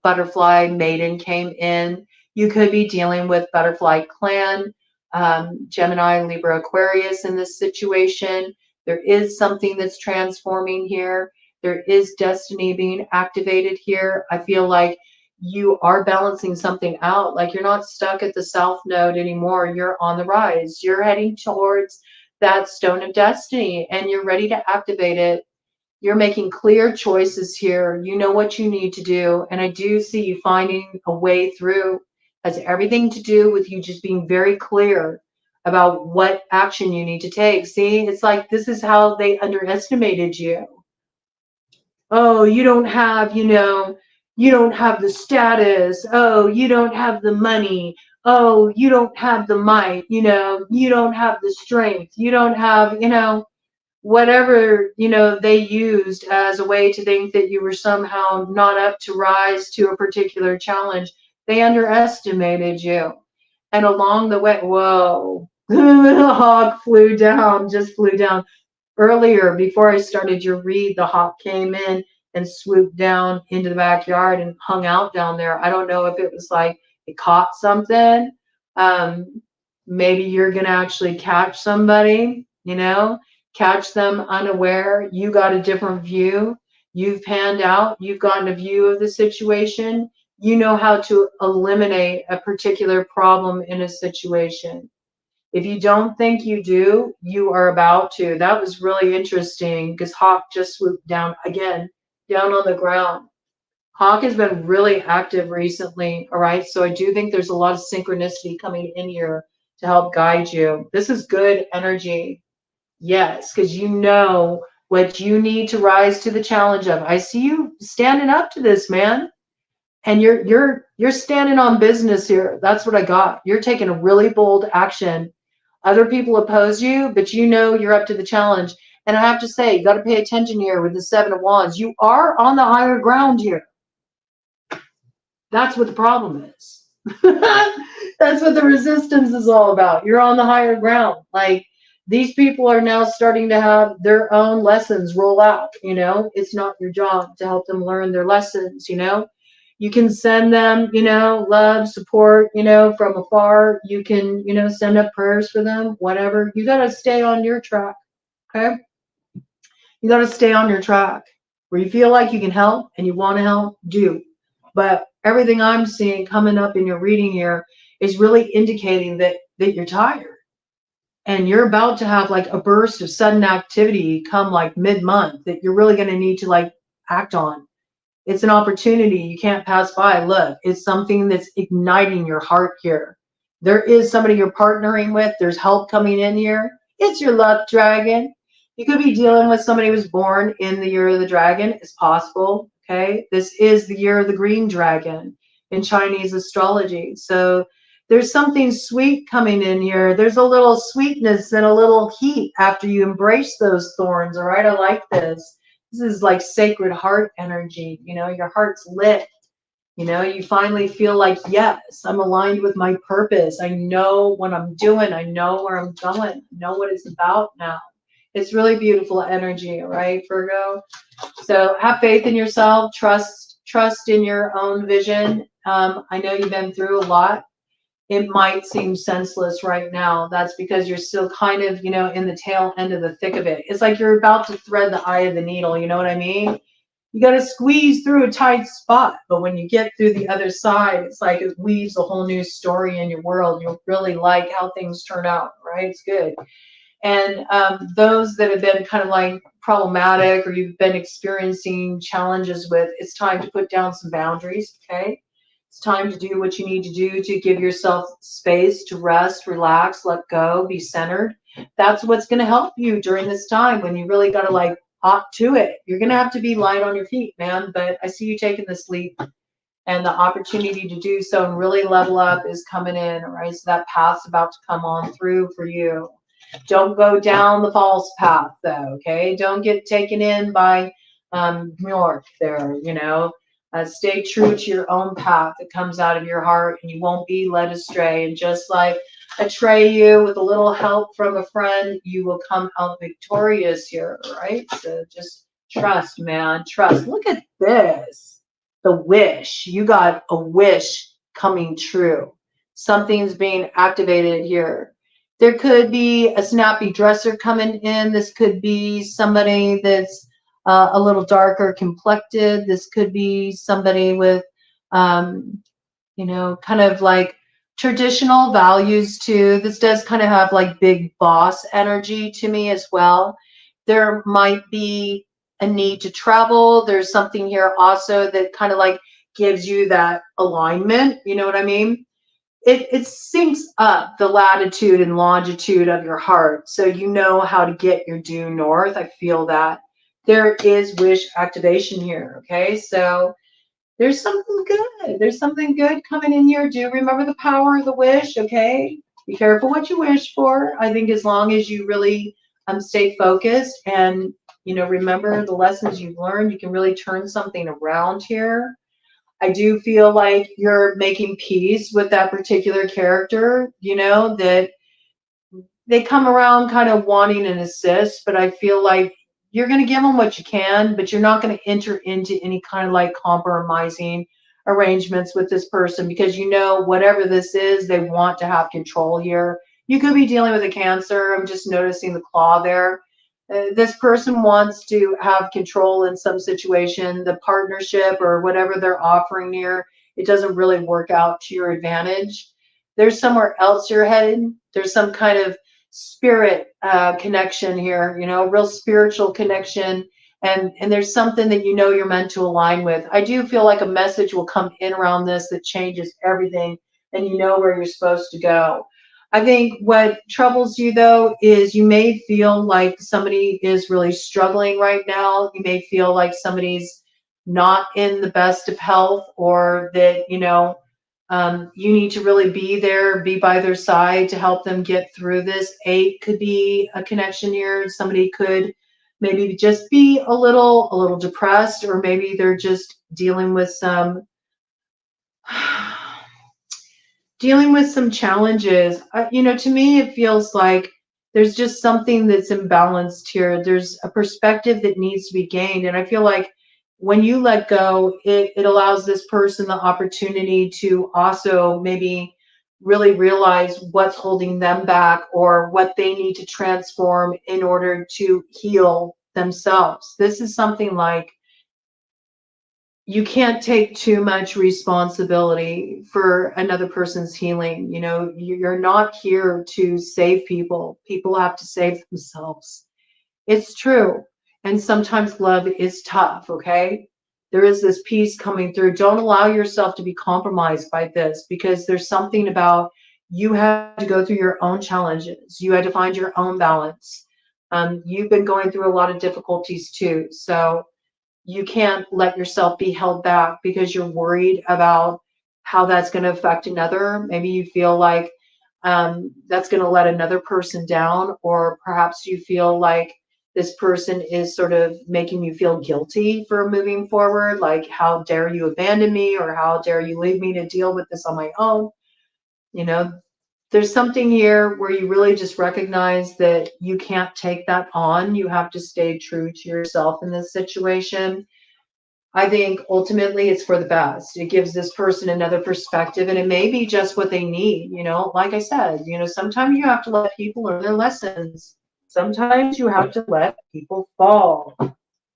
butterfly maiden came in. You could be dealing with butterfly clan, Gemini, Libra, Aquarius in this situation. There is something that's transforming here. There is destiny being activated here. I feel like you are balancing something out. Like you're not stuck at the South Node anymore. You're on the rise. You're heading towards that stone of destiny and you're ready to activate it. You're making clear choices here. You know what you need to do. And I do see you finding a way through. It has everything to do with you just being very clear about what action you need to take. See, it's like this is how they underestimated you. Oh, you don't have, you don't have the status. Oh, you don't have the money. Oh, you don't have the might, you don't have the strength. You don't have, whatever, they used as a way to think that you were somehow not up to rise to a particular challenge. They underestimated you. And along the way, whoa, the hawk just flew down. Earlier, before I started your read, the hawk came in and swooped down into the backyard and hung out down there. I don't know if it was like it caught something. Maybe you're going to actually catch somebody, catch them unaware. You got a different view. You've panned out. You've gotten a view of the situation. You know how to eliminate a particular problem in a situation. If you don't think you do, you are about to. That was really interesting because Hawk just swooped down again, down on the ground. Hawk has been really active recently, all right? So I do think there's a lot of synchronicity coming in here to help guide you. This is good energy. Yes, because you know what you need to rise to the challenge of. I see you standing up to this, man. And you're standing on business here. That's what I got. You're taking a really bold action. Other people oppose you, but you know you're up to the challenge. And I have to say, you got to pay attention here with the Seven of Wands. You are on the higher ground here. That's what the problem is. That's what the resistance is all about. You're on the higher ground. Like, these people are now starting to have their own lessons roll out. You know, it's not your job to help them learn their lessons. You know, you can send them, you know, love, support, you know, from afar. You can, you know, send up prayers for them, whatever. You got to stay on your track. Okay. You got to stay on your track where you feel like you can help and you want to help, do. But everything I'm seeing coming up in your reading here is really indicating that you're tired and you're about to have like a burst of sudden activity come like mid-month that you're really going to need to like act on. It's an opportunity you can't pass by. Look, it's something that's igniting your heart here. There is somebody you're partnering with. There's help coming in here. It's your luck dragon. You could be dealing with somebody who was born in the year of the dragon. It's possible. Okay. This is the year of the green dragon in Chinese astrology. So there's something sweet coming in here. There's a little sweetness and a little heat after you embrace those thorns. All right. I like this. This is like sacred heart energy. You know, your heart's lit. You know, you finally feel like, yes, I'm aligned with my purpose. I know what I'm doing. I know where I'm going. I know what it's about now. It's really beautiful energy, right, Virgo? So have faith in yourself. Trust in your own vision. I know you've been through a lot. It might seem senseless right now. That's because you're still kind of, you know, in the tail end of the thick of it. It's like you're about to thread the eye of the needle. You know what I mean? You got to squeeze through a tight spot. But when you get through the other side, it's like it weaves a whole new story in your world. You'll really like how things turn out, right? It's good. And those that have been kind of like problematic or you've been experiencing challenges with, it's time to put down some boundaries, okay? It's time to do what you need to do to give yourself space to rest, relax, let go, be centered. That's what's going to help you during this time when you really got to like hop to it. You're going to have to be light on your feet, man. But I see you taking this leap and the opportunity to do so and really level up is coming in, right? So that path's about to come on through for you. Don't go down the false path, though, okay? Don't get taken in by north there, you know? Stay true to your own path that comes out of your heart, and you won't be led astray. And just like Atreyu, with a little help from a friend, you will come out victorious here, right? So just trust, man. Trust. Look at this. The wish. You got a wish coming true. Something's being activated here. There could be a snappy dresser coming in. This could be somebody that's a little darker complected. This could be somebody with, you know, kind of like traditional values too. This does kind of have like big boss energy to me as well. There might be a need to travel. There's something here also that kind of like gives you that alignment. You know what I mean? It syncs up the latitude and longitude of your heart. So you know how to get your due north. I feel that. There is wish activation here, okay? So there's something good. There's something good coming in here. Do remember the power of the wish, okay? Be careful what you wish for. I think as long as you really stay focused and, you know, remember the lessons you've learned, you can really turn something around here. I do feel like you're making peace with that particular character, you know, that they come around kind of wanting an assist, but I feel like you're going to give them what you can, but you're not going to enter into any kind of like compromising arrangements with this person because you know whatever this is, they want to have control here. You could be dealing with a Cancer. I'm just noticing the claw there. This person wants to have control in some situation. The partnership or whatever they're offering here, it doesn't really work out to your advantage. there's somewhere else you're headed. There's some kind of spirit connection here, real spiritual connection. And there's something that you're meant to align with. I do feel like a message will come in around this that changes everything, and you know where you're supposed to go. I think what troubles you, though, is you may feel like somebody is really struggling right now. You may feel like somebody's not in the best of health, or that, you need to really be there, be by their side to help them get through this. 8 could be a connection here. Somebody could maybe just be a little depressed, or maybe they're just dealing with some challenges. To me, it feels like there's just something that's imbalanced here. There's a perspective that needs to be gained. And I feel like when you let go, it allows this person the opportunity to also maybe really realize what's holding them back, or what they need to transform in order to heal themselves. This is something like, you can't take too much responsibility for another person's healing. You're not here to save people. People have to save themselves. It's true. And sometimes love is tough, okay? There is this piece coming through. Don't allow yourself to be compromised by this, because there's something about, you have to go through your own challenges. You had to find your own balance. You've been going through a lot of difficulties too. So you can't let yourself be held back because you're worried about how that's going to affect another. Maybe you feel like that's going to let another person down, or perhaps you feel like this person is sort of making you feel guilty for moving forward. Like, how dare you abandon me, or how dare you leave me to deal with this on my own? There's something here where you really just recognize that you can't take that on. You have to stay true to yourself in this situation. I think ultimately it's for the best. It gives this person another perspective, and it may be just what they need. Like I said, sometimes you have to let people learn their lessons. Sometimes you have to let people fall,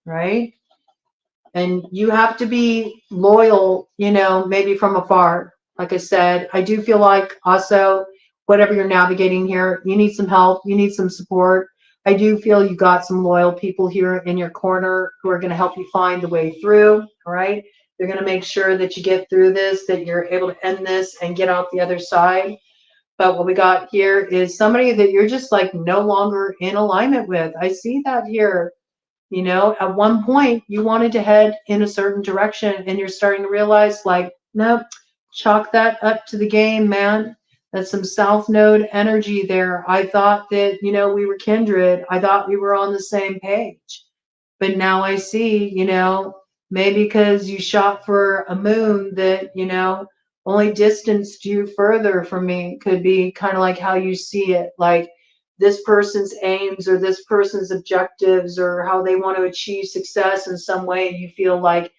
right? And you have to be loyal, maybe from afar. Like I said, I do feel like also, whatever you're navigating here, you need some help, you need some support. I do feel you got some loyal people here in your corner who are going to help you find the way through. All right. They're going to make sure that you get through this, that you're able to end this and get out the other side. But what we got here is somebody that you're just like no longer in alignment with. I see that here. At one point you wanted to head in a certain direction, and you're starting to realize, like, nope, chalk that up to the game, man. That's some South Node energy there. I thought that, we were kindred. I thought we were on the same page. But now I see, maybe because you shot for a moon that, only distanced you further from me. Could be kind of like how you see it. Like, this person's aims, or this person's objectives, or how they want to achieve success in some way, you feel like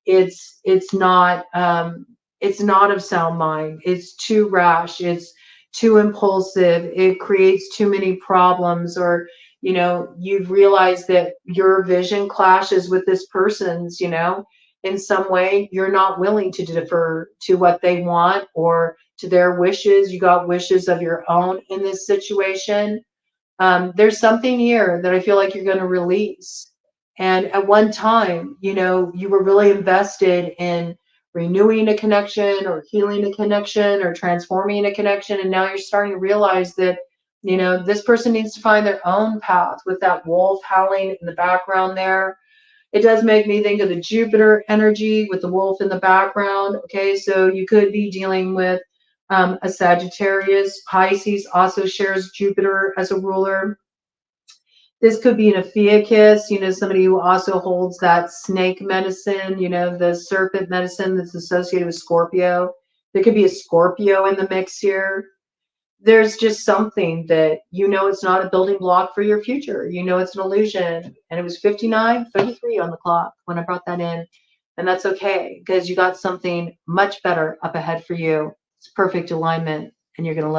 it's not of sound mind. It's too rash. It's too impulsive. It creates too many problems. Or you've realized that your vision clashes with this person's. In some way, you're not willing to defer to what they want, or to their wishes. You got wishes of your own in this situation. There's something here that I feel like you're going to release. And at one time, you were really invested in renewing a connection, or healing a connection, or transforming a connection. And now you're starting to realize that, this person needs to find their own path, with that wolf howling in the background there. It does make me think of the Jupiter energy with the wolf in the background. Okay, so you could be dealing with a Sagittarius. Pisces also shares Jupiter as a ruler. This could be an Ophiuchus, somebody who also holds that snake medicine, the serpent medicine that's associated with Scorpio. There could be a Scorpio in the mix here. There's just something that, it's not a building block for your future. It's an illusion. And it was 59:33 on the clock when I brought that in. And that's okay, because you got something much better up ahead for you. It's perfect alignment, and you're going to love it.